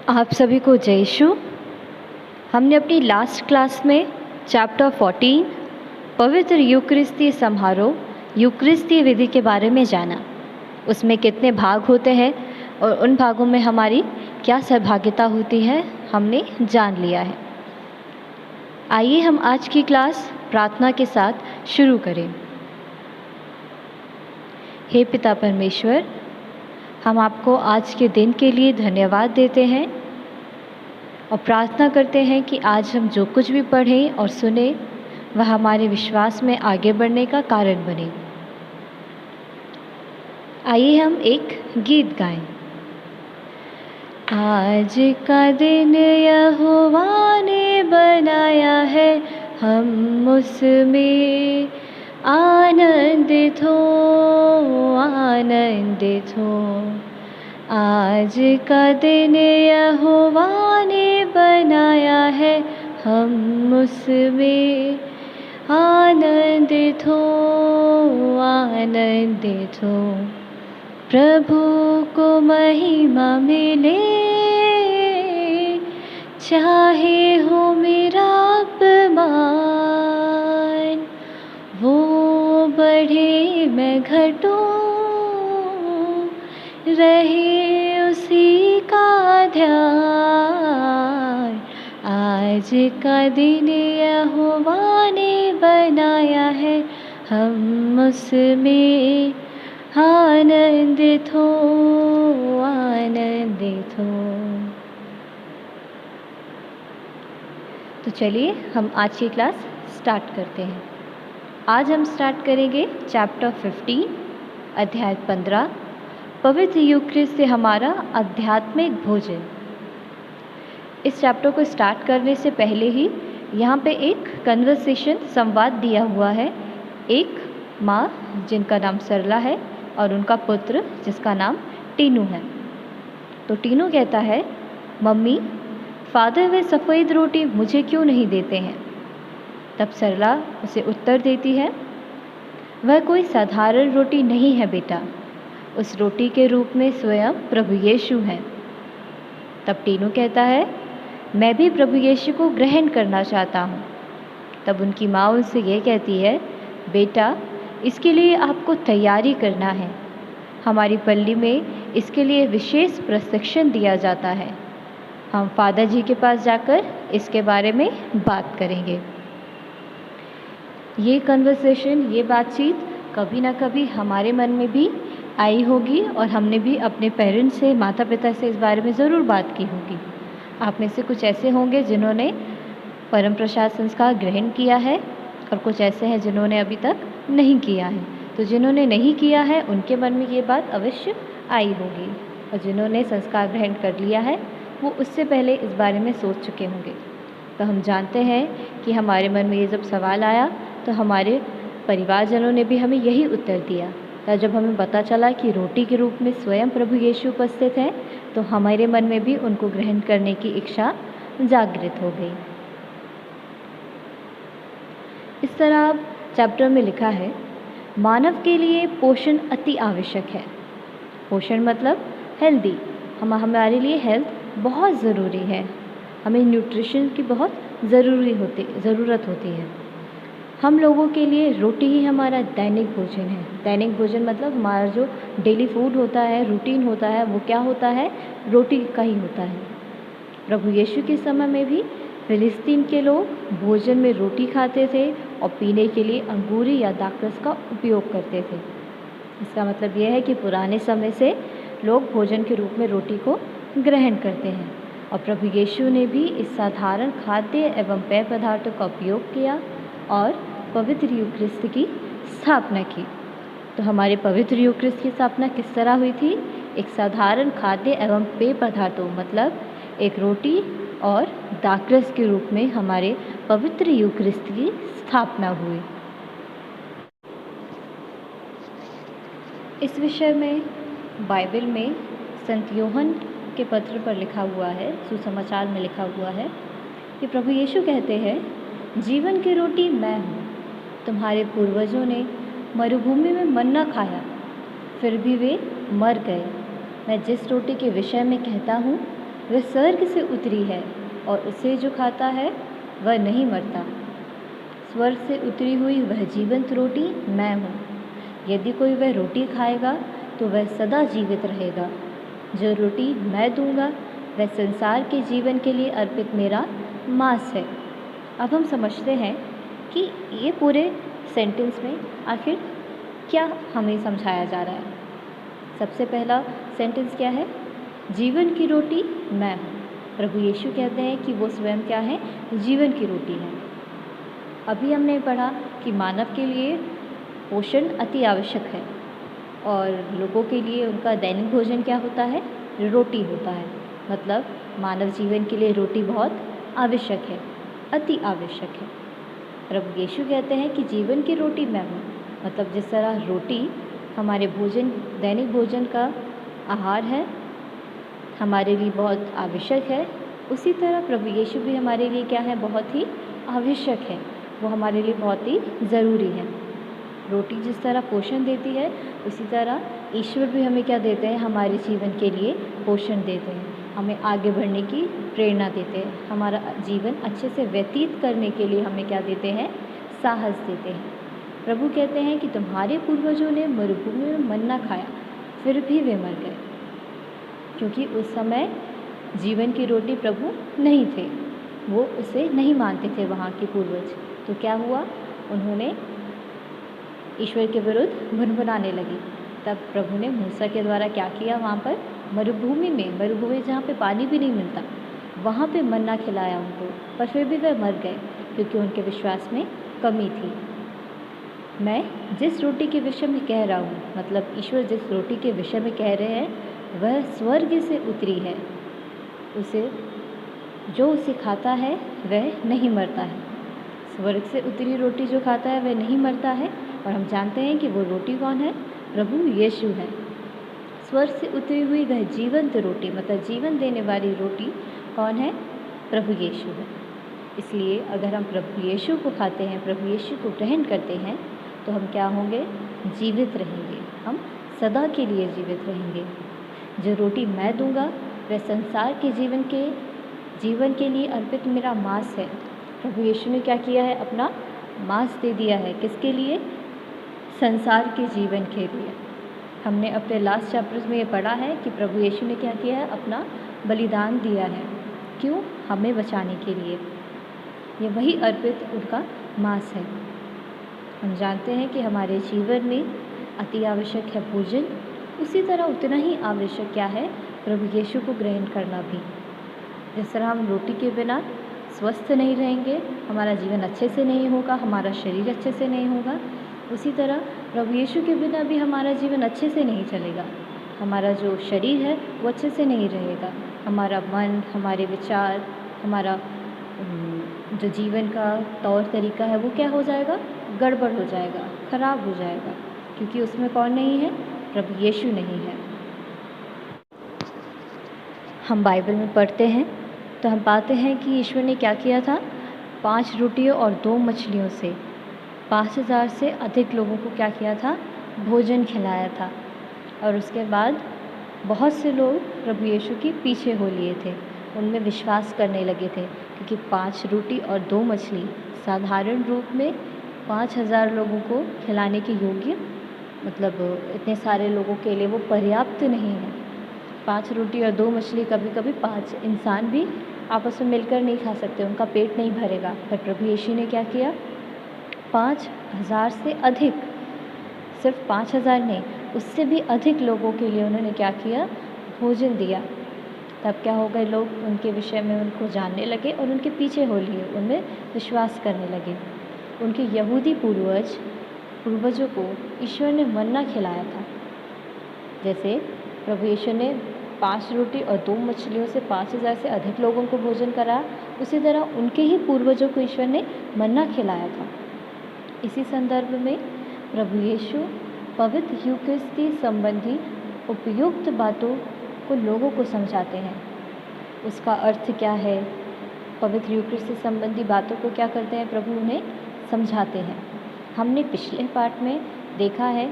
आप सभी को जय यीशु। हमने अपनी लास्ट क्लास में चैप्टर 14 पवित्र यूकरिस्ती समारोह यूकरिस्ती विधि के बारे में जाना। उसमें कितने भाग होते हैं और उन भागों में हमारी क्या सहभागिता होती है हमने जान लिया है। आइए हम आज की क्लास प्रार्थना के साथ शुरू करें। हे पिता परमेश्वर, हम आपको आज के दिन के लिए धन्यवाद देते हैं और प्रार्थना करते हैं कि आज हम जो कुछ भी पढ़ें और सुने वह हमारे विश्वास में आगे बढ़ने का कारण बने। आइए हम एक गीत गाएं। आज का दिन यहोवा ने बनाया है, हम उसमें आनंदित हो, आनंदित हो। आज का दिन यहोवा ने बनाया है, हम उसमें आनंदित हो, आनंदित हो। प्रभु को महिमा मिले, चाहे हो मेरा अपमान, वो बढ़े मैं घटूं, रहे उसी का ध्यान। आज का दिन यहोवा ने बनाया है, हम उसमें आनंदित हो, आनंदित हो। तो चलिए हम आज की क्लास स्टार्ट करते हैं। आज हम स्टार्ट करेंगे चैप्टर 15 अध्याय 15 पवित्र यूक्रिस्ट से हमारा आध्यात्मिक भोजन। इस चैप्टर को स्टार्ट करने से पहले ही यहाँ पे एक कन्वर्सेशन संवाद दिया हुआ है। एक माँ जिनका नाम सरला है और उनका पुत्र जिसका नाम टीनू है। तो टीनू कहता है, मम्मी फादर वे सफ़ेद रोटी मुझे क्यों नहीं देते हैं? तब सरला उसे उत्तर देती है, वह कोई साधारण रोटी नहीं है बेटा, उस रोटी के रूप में स्वयं प्रभु यीशु हैं। तब टीनू कहता है, मैं भी प्रभु यीशु को ग्रहण करना चाहता हूँ। तब उनकी माँ उनसे ये कहती है, बेटा इसके लिए आपको तैयारी करना है। हमारी पल्ली में इसके लिए विशेष प्रशिक्षण दिया जाता है। हम फादर जी के पास जाकर इसके बारे में बात करेंगे। ये कन्वर्सेशन, ये बातचीत कभी ना कभी हमारे मन में भी आई होगी और हमने भी अपने पेरेंट्स से, माता पिता से इस बारे में ज़रूर बात की होगी। आप में से कुछ ऐसे होंगे जिन्होंने परम प्रसाद संस्कार ग्रहण किया है और कुछ ऐसे हैं जिन्होंने अभी तक नहीं किया है। तो जिन्होंने नहीं किया है उनके मन में ये बात अवश्य आई होगी, और जिन्होंने संस्कार ग्रहण कर लिया है वो उससे पहले इस बारे में सोच चुके होंगे। तो हम जानते हैं कि हमारे मन में ये जब सवाल आया तो हमारे परिवारजनों ने भी हमें यही उत्तर दिया था। जब हमें पता चला कि रोटी के रूप में स्वयं प्रभु यीशु उपस्थित हैं तो हमारे मन में भी उनको ग्रहण करने की इच्छा जागृत हो गई। इस तरह चैप्टर में लिखा है, मानव के लिए पोषण अति आवश्यक है। पोषण मतलब हेल्दी। हमारे लिए हेल्थ बहुत ज़रूरी है। हमें न्यूट्रिशन की बहुत ज़रूरत होती है। हम लोगों के लिए रोटी ही हमारा दैनिक भोजन है। दैनिक भोजन मतलब हमारा जो डेली फूड होता है, रूटीन होता है, वो क्या होता है? रोटी का ही होता है। प्रभु यीशु के समय में भी फिलिस्तीन के लोग भोजन में रोटी खाते थे और पीने के लिए अंगूरी या दाखरस का उपयोग करते थे। इसका मतलब यह है कि पुराने समय से लोग भोजन के रूप में रोटी को ग्रहण करते हैं, और प्रभु यीशु ने भी इस साधारण खाद्य एवं पेय पदार्थों का उपयोग किया और पवित्र यूक्रिस्ट की स्थापना की। तो हमारे पवित्र यूक्रिस्ट की स्थापना किस तरह हुई थी? एक साधारण खाद्य एवं पेय पदार्थों मतलब एक रोटी और दाखरस के रूप में हमारे पवित्र यूक्रिस्ट की स्थापना हुई। इस विषय में बाइबल में संत यूहन्ना के पत्र पर लिखा हुआ है, सुसमाचार में लिखा हुआ है कि प्रभु यीशु कहते हैं, जीवन की रोटी मैं हूँ। तुम्हारे पूर्वजों ने मरुभूमि में मन्ना खाया, फिर भी वे मर गए। मैं जिस रोटी के विषय में कहता हूँ वह स्वर्ग से उतरी है और उसे जो खाता है वह नहीं मरता। स्वर्ग से उतरी हुई वह जीवंत रोटी मैं हूँ। यदि कोई वह रोटी खाएगा तो वह सदा जीवित रहेगा। जो रोटी मैं दूंगा वह संसार के जीवन के लिए अर्पित मेरा मांस है। अब हम समझते हैं कि ये पूरे सेंटेंस में आखिर क्या हमें समझाया जा रहा है। सबसे पहला सेंटेंस क्या है? जीवन की रोटी मैं हूँ। प्रभु यीशु कहते हैं कि वो स्वयं क्या है? जीवन की रोटी है। अभी हमने पढ़ा कि मानव के लिए पोषण अति आवश्यक है और लोगों के लिए उनका दैनिक भोजन क्या होता है? रोटी होता है। मतलब मानव जीवन के लिए रोटी बहुत आवश्यक है, अति आवश्यक है। प्रभु यीशु कहते हैं कि जीवन की रोटी मैं हूँ। मतलब जिस तरह रोटी हमारे भोजन, दैनिक भोजन का आहार है, हमारे लिए बहुत आवश्यक है, उसी तरह प्रभु यीशु भी हमारे लिए क्या है? बहुत ही आवश्यक है। वो हमारे लिए बहुत ही ज़रूरी है। रोटी जिस तरह पोषण देती है, उसी तरह ईश्वर भी हमें क्या देते हैं? हमारे जीवन के लिए पोषण देते हैं, हमें आगे बढ़ने की प्रेरणा देते हैं, हमारा जीवन अच्छे से व्यतीत करने के लिए हमें क्या देते हैं? साहस देते हैं। प्रभु कहते हैं कि तुम्हारे पूर्वजों ने मरुभूमि में मन्ना खाया, फिर भी वे मर गए, क्योंकि उस समय जीवन की रोटी प्रभु नहीं थे, वो उसे नहीं मानते थे वहाँ के पूर्वज। तो क्या हुआ? उन्होंने ईश्वर के विरुद्ध भुनभुनाने लगे। तब प्रभु ने मूसा के द्वारा क्या किया? वहाँ पर मरुभूमि जहाँ पे पानी भी नहीं मिलता, वहाँ पे मन्ना खिलाया उनको, पर फिर भी वे मर गए क्योंकि उनके विश्वास में कमी थी। मैं जिस रोटी के विषय में कह रहा हूँ, मतलब ईश्वर जिस रोटी के विषय में कह रहे हैं, वह स्वर्ग से उतरी है। जो उसे खाता है वह नहीं मरता है। स्वर्ग से उतरी रोटी जो खाता है वह नहीं मरता है। और हम जानते हैं कि वो रोटी कौन है? प्रभु यीशु है। स्वर्ग से उतरी हुई वह जीवंत रोटी, मतलब जीवन देने वाली रोटी कौन है? प्रभु यीशु है। इसलिए अगर हम प्रभु यीशु को खाते हैं, प्रभु यीशु को ग्रहण करते हैं, तो हम क्या होंगे? जीवित रहेंगे, हम सदा के लिए जीवित रहेंगे। जो रोटी मैं दूंगा वह संसार के जीवन के लिए अर्पित मेरा मांस है। प्रभु यीशु ने क्या किया है? अपना मांस दे दिया है। किसके लिए? संसार के जीवन के लिए। हमने अपने लास्ट चैप्टर्स में ये पढ़ा है कि प्रभु यीशु ने क्या किया है? अपना बलिदान दिया है। क्यों? हमें बचाने के लिए। ये वही अर्पित उनका मांस है। हम जानते हैं कि हमारे जीवन में अति आवश्यक है भोजन, उसी तरह उतना ही आवश्यक क्या है? प्रभु यीशु को ग्रहण करना भी। जिस तरह हम रोटी के बिना स्वस्थ नहीं रहेंगे, हमारा जीवन अच्छे से नहीं होगा, हमारा शरीर अच्छे से नहीं होगा, उसी तरह प्रभु यीशु के बिना भी हमारा जीवन अच्छे से नहीं चलेगा। हमारा जो शरीर है वो अच्छे से नहीं रहेगा, हमारा मन, हमारे विचार, हमारा जो जीवन का तौर तरीका है वो क्या हो जाएगा? गड़बड़ हो जाएगा, खराब हो जाएगा, क्योंकि उसमें कौन नहीं है? प्रभु यीशु नहीं है। हम बाइबल में पढ़ते हैं तो हम पाते हैं कि ईश्वर ने क्या किया था? 5 रोटियों और 2 मछलियों से 5000 से अधिक लोगों को क्या किया था? भोजन खिलाया था। और उसके बाद बहुत से लोग प्रभु यीशु के पीछे हो लिए थे, उनमें विश्वास करने लगे थे, क्योंकि 5 रोटी और 2 मछली साधारण रूप में 5000 लोगों को खिलाने के योग्य, मतलब इतने सारे लोगों के लिए वो पर्याप्त नहीं है। 5 रोटी और 2 मछली कभी कभी 5 इंसान भी आपस में मिलकर नहीं खा सकते, उनका पेट नहीं भरेगा। पर प्रभु यीशु ने क्या किया? 5000 से अधिक, सिर्फ 5000 नहीं, उससे भी अधिक लोगों के लिए उन्होंने क्या किया? भोजन दिया। तब क्या हो गए? लोग उनके विषय में उनको जानने लगे और उनके पीछे हो लिए, उनमें विश्वास करने लगे। उनके यहूदी पूर्वजों को ईश्वर ने मन्ना खिलाया था। जैसे प्रभु यीशु ने 5 रोटी और 2 मछलियों से 5000 से अधिक लोगों को भोजन कराया, उसी तरह उनके ही पूर्वजों को ईश्वर ने मन्ना खिलाया था। इसी संदर्भ में प्रभु यीशु पवित्र यूकरिस्ती संबंधी उपयुक्त बातों को लोगों को समझाते हैं। उसका अर्थ क्या है? पवित्र यूकरिस्ती संबंधी बातों को क्या करते हैं? प्रभु उन्हें समझाते हैं। हमने पिछले पाठ में देखा है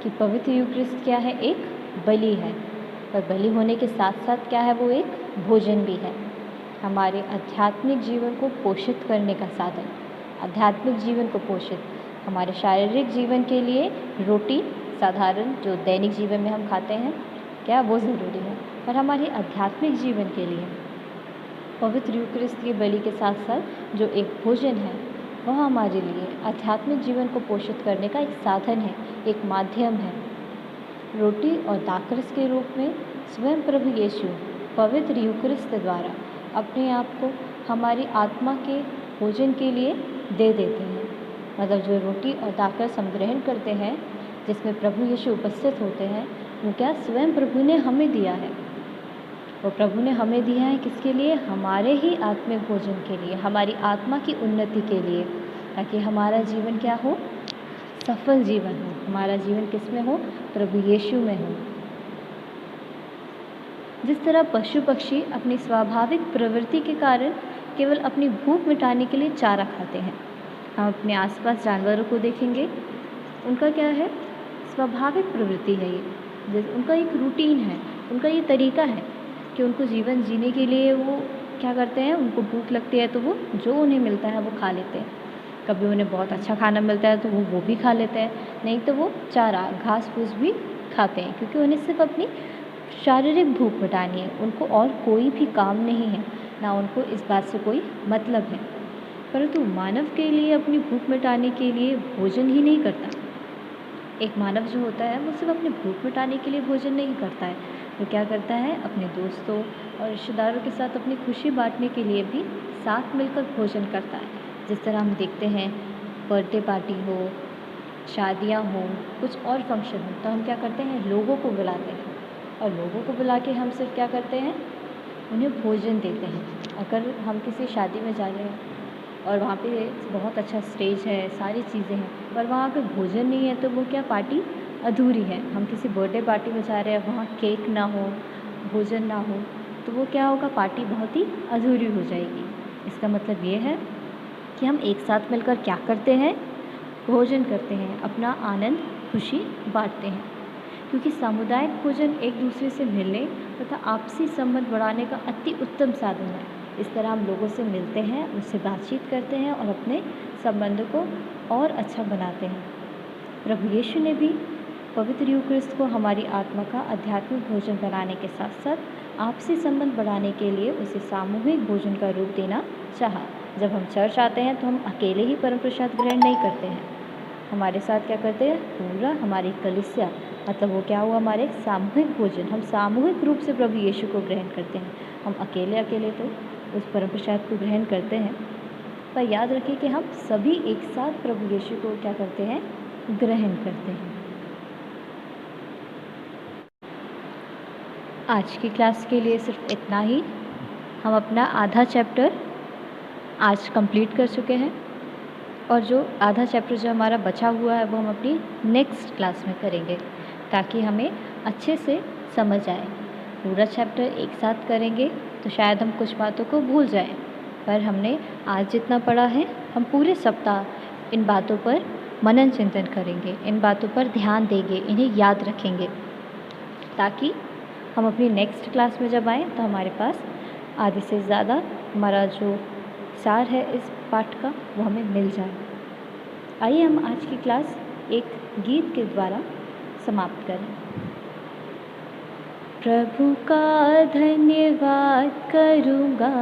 कि पवित्र यूकरिस्ट क्या है? एक बलि है। पर बलि होने के साथ साथ क्या है, वो एक भोजन भी है, हमारे आध्यात्मिक जीवन को पोषित करने का साधन। आध्यात्मिक जीवन को पोषित, हमारे शारीरिक जीवन के लिए रोटी साधारण जो दैनिक जीवन में हम खाते हैं क्या वो ज़रूरी है, पर हमारे आध्यात्मिक जीवन के लिए पवित्र यूक्रिस्ट की बलि के साथ साथ जो एक भोजन है वह हमारे लिए आध्यात्मिक जीवन को पोषित करने का एक साधन है, एक माध्यम है। रोटी और दाखरस के रूप में स्वयं प्रभु यीशु पवित्र यूक्रिस्ट द्वारा अपने आप को हमारी आत्मा के भोजन के लिए दे देते हैं। मतलब जो रोटी और दाखरस हम ग्रहण करते हैं जिसमें प्रभु यीशु उपस्थित होते हैं, वो क्या स्वयं प्रभु ने हमें दिया है। वो प्रभु ने हमें दिया है किसके लिए, हमारे ही आत्मिक भोजन के लिए, हमारी आत्मा की उन्नति के लिए, ताकि हमारा जीवन क्या हो, सफल जीवन हो। हमारा जीवन किस में हो, प्रभु यीशु में हो। जिस तरह पशु पक्षी अपनी स्वाभाविक प्रवृत्ति के कारण केवल अपनी भूख मिटाने के लिए चारा खाते हैं, हम अपने आसपास जानवरों को देखेंगे, उनका क्या है, स्वाभाविक प्रवृत्ति है ये, उनका एक रूटीन है, उनका ये तरीका है कि उनको जीवन जीने के लिए वो क्या करते हैं, उनको भूख लगती है तो वो जो उन्हें मिलता है वो खा लेते हैं। कभी उन्हें बहुत अच्छा खाना मिलता है तो वो भी खा लेते हैं, नहीं तो वो चारा घास फूस भी खाते हैं, क्योंकि उन्हें सिर्फ अपनी शारीरिक भूख मिटानी है, उनको और कोई भी काम नहीं है, ना उनको इस बात से कोई मतलब है। परंतु मानव के लिए अपनी भूख मिटाने के लिए भोजन ही नहीं करता। एक मानव जो होता है वो सिर्फ अपनी भूख मिटाने के लिए भोजन नहीं करता है, वो क्या करता है, अपने दोस्तों और रिश्तेदारों के साथ अपनी खुशी बांटने के लिए भी साथ मिलकर भोजन करता है। जिस तरह हम देखते हैं बर्थडे पार्टी हो, शादियां हो, कुछ और फंक्शन हो, तो हम क्या करते हैं, लोगों को बुलाते हैं, और लोगों को बुला के हम सिर्फ क्या करते हैं, उन्हें भोजन देते हैं। अगर हम किसी शादी में जा रहे हैं और वहाँ पे बहुत अच्छा स्टेज है, सारी चीज़ें हैं, पर वहाँ पे भोजन नहीं है तो वो क्या, पार्टी अधूरी है। हम किसी बर्थडे पार्टी में जा रहे हैं, वहाँ केक ना हो, भोजन ना हो, तो वो क्या होगा, पार्टी बहुत ही अधूरी हो जाएगी। इसका मतलब ये है कि हम एक साथ मिलकर क्या करते हैं, भोजन करते हैं, अपना आनंद खुशी बांटते हैं, क्योंकि सामुदायिक भोजन एक दूसरे से मिलने तथा आपसी संबंध बढ़ाने का अति उत्तम साधन है। इस तरह हम लोगों से मिलते हैं, उनसे बातचीत करते हैं और अपने संबंध को और अच्छा बनाते हैं। प्रभु यीशु ने भी पवित्र यूक्रिस्ट को हमारी आत्मा का आध्यात्मिक भोजन बनाने के साथ साथ आपसी संबंध बढ़ाने के लिए उसे सामूहिक भोजन का रूप देना चाहा। जब हम चर्च आते हैं तो हम अकेले ही परम प्रसाद ग्रहण नहीं करते हैं, हमारे साथ क्या करते हैं, पूरा हमारी कलीसिया, मतलब वो क्या हुआ, हमारे सामूहिक भोजन, हम सामूहिक रूप से प्रभु यीशु को ग्रहण करते हैं। हम अकेले अकेले तो उस परम प्रसाद को ग्रहण करते हैं, पर याद रखिए कि हम सभी एक साथ प्रभु यीशु को क्या करते हैं, ग्रहण करते हैं। आज की क्लास के लिए सिर्फ इतना ही। हम अपना आधा चैप्टर आज कंप्लीट कर चुके हैं, और जो आधा चैप्टर जो हमारा बचा हुआ है वो हम अपनी नेक्स्ट क्लास में करेंगे, ताकि हमें अच्छे से समझ आए। पूरा चैप्टर एक साथ करेंगे तो शायद हम कुछ बातों को भूल जाएं, पर हमने आज जितना पढ़ा है हम पूरे सप्ताह इन बातों पर मनन चिंतन करेंगे, इन बातों पर ध्यान देंगे, इन्हें याद रखेंगे, ताकि हम अपनी नेक्स्ट क्लास में जब आएँ तो हमारे पास आधे से ज़्यादा हमारा जो सार है इस पाठ का वो हमें मिल जाए। आइए हम आज की क्लास एक गीत के द्वारा समाप्त करें। प्रभु का धन्यवाद करूँगा,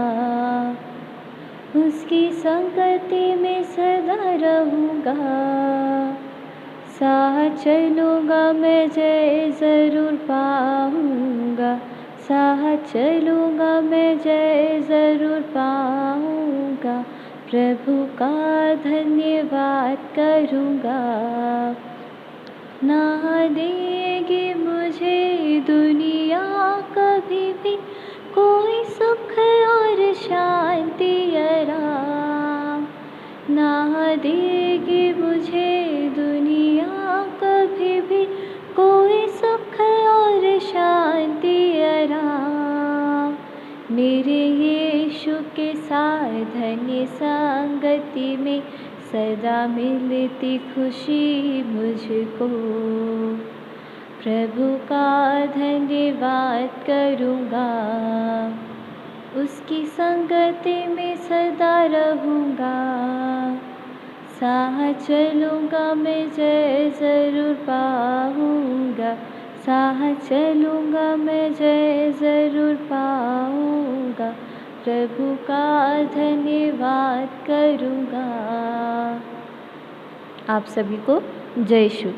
उसकी संगति में सदा रहूँगा, साथ चलूँगा मैं जय ज़रूर पाऊँगा, साथ चलूँगा मैं जय ज़रूर पाऊँगा, प्रभु का धन्यवाद करूँगा। ना देगी मुझे दुनिया कभी भी कोई सुख और शांति आराम, ना देगी मुझे दुनिया कभी भी कोई सुख और शांति आराम, मेरे यीशु के साथ धन्य संगति में सदा मिलती खुशी मुझको, प्रभु का धन्यवाद करूँगा, उसकी संगति में सदा रहूँगा। साथ चलूँगा मैं जय ज़रूर पाऊँगा, साथ चलूँगा मैं जय ज़रूर पाऊँगा। प्रभु का धन्यवाद करूँगा। आप सभी को जय शु।